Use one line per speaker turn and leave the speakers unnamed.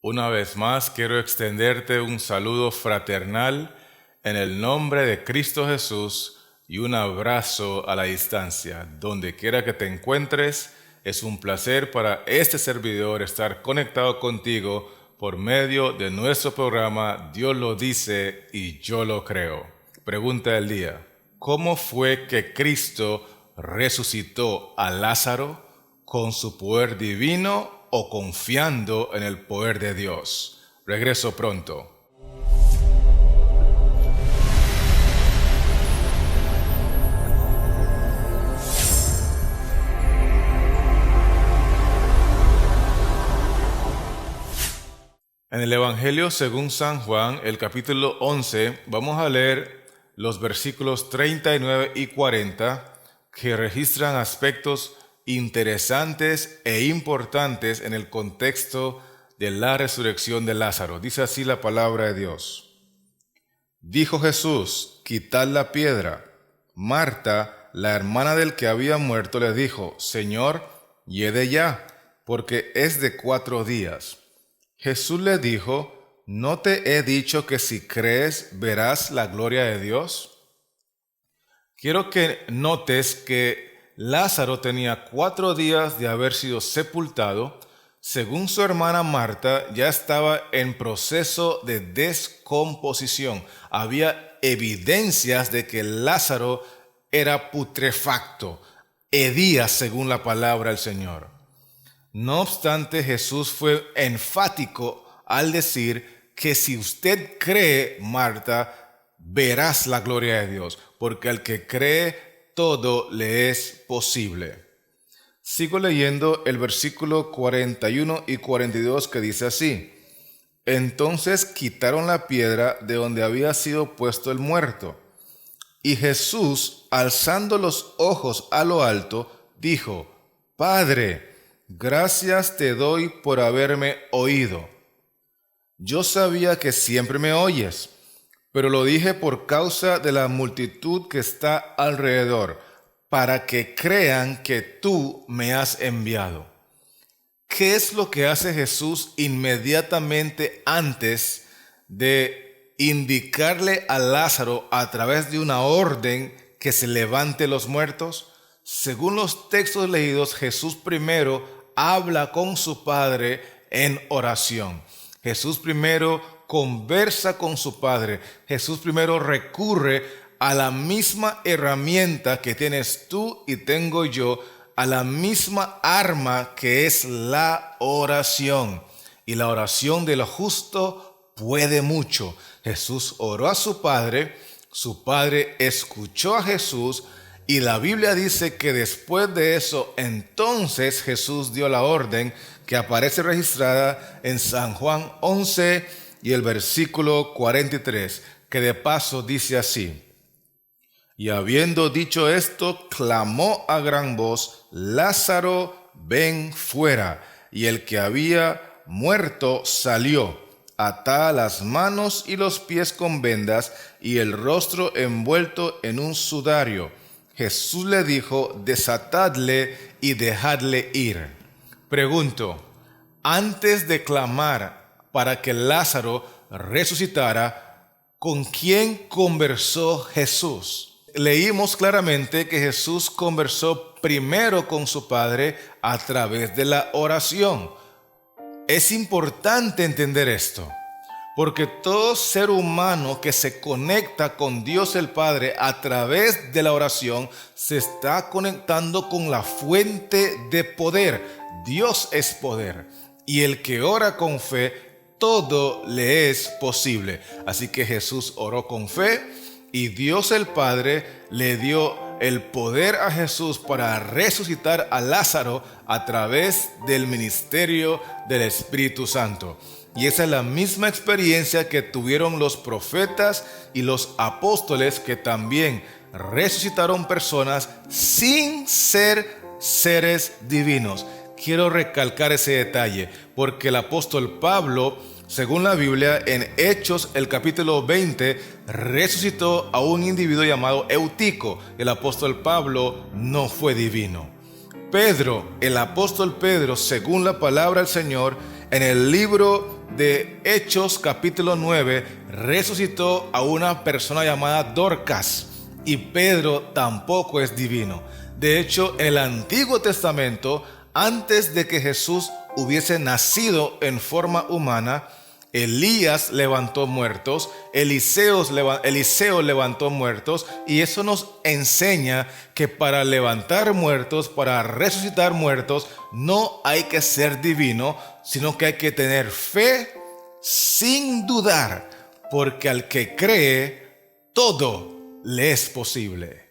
Una vez más quiero extenderte un saludo fraternal en el nombre de Cristo Jesús y un abrazo a la distancia. Donde quiera que te encuentres, es un placer para este servidor estar conectado contigo por medio de nuestro programa Dios lo dice y yo lo creo. Pregunta del día: ¿cómo fue que Cristo resucitó a Lázaro? ¿Con su poder divino o confiando en el poder de Dios? Regreso pronto. En el Evangelio según San Juan, el capítulo 11, vamos a leer los versículos 39 y 40 que registran aspectos interesantes e importantes en el contexto de la resurrección de Lázaro. Dice así la palabra de Dios. Dijo Jesús: quitad la piedra. Marta, la hermana del que había muerto, le dijo: Señor, hiede ya, porque es de 4 días. Jesús le dijo: ¿no te he dicho que si crees verás la gloria de Dios? Quiero que notes que Lázaro tenía 4 días de haber sido sepultado. Según su hermana Marta, ya estaba en proceso de descomposición. Había evidencias de que Lázaro era putrefacto, hedía según la palabra del Señor. No obstante, Jesús fue enfático al decir que si usted cree, Marta, verás la gloria de Dios, porque al que cree, todo le es posible. Sigo leyendo el versículo 41 y 42 que dice así: Entonces quitaron la piedra de donde había sido puesto el muerto. Y Jesús, alzando los ojos a lo alto, dijo: Padre, gracias te doy por haberme oído. Yo sabía que siempre me oyes, pero lo dije por causa de la multitud que está alrededor, para que crean que tú me has enviado. ¿Qué es lo que hace Jesús inmediatamente antes de indicarle a Lázaro a través de una orden que se levante los muertos? Según los textos leídos, Jesús primero habla con su Padre en oración. Jesús primero conversa con su Padre. Jesús primero recurre a la misma herramienta que tienes tú y tengo yo, a la misma arma que es la oración. Y la oración del justo puede mucho. Jesús oró a su Padre escuchó a Jesús, y la Biblia dice que después de eso, entonces Jesús dio la orden que aparece registrada en San Juan 11 y el versículo 43, que de paso dice así: Y habiendo dicho esto, clamó a gran voz: Lázaro, ven fuera. Y el que había muerto salió, atada las manos y los pies con vendas, y el rostro envuelto en un sudario. Jesús le dijo: desatadle y dejadle ir. Pregunto: antes de clamar para que Lázaro resucitara, ¿con quién conversó Jesús? Leímos claramente que Jesús conversó primero con su Padre a través de la oración. Es importante entender esto, porque todo ser humano que se conecta con Dios el Padre a través de la oración se está conectando con la fuente de poder. Dios es poder, y el que ora con fe, todo le es posible. Así que Jesús oró con fe, y Dios el Padre le dio el poder a Jesús para resucitar a Lázaro a través del ministerio del Espíritu Santo. Y esa es la misma experiencia que tuvieron los profetas y los apóstoles, que también resucitaron personas sin ser seres divinos. Quiero recalcar ese detalle, porque el apóstol Pablo, según la Biblia, en Hechos, el capítulo 20, resucitó a un individuo llamado Eutico. El apóstol Pablo no fue divino. Pedro, el apóstol Pedro, según la palabra del Señor, en el libro de Hechos capítulo 9 resucitó a una persona llamada Dorcas, y Pedro tampoco es divino. De hecho, en el Antiguo Testamento, antes de que Jesús hubiese nacido en forma humana, Elías levantó muertos, Eliseo levantó muertos, y eso nos enseña que para levantar muertos, para resucitar muertos, no hay que ser divino, sino que hay que tener fe sin dudar, porque al que cree, todo le es posible.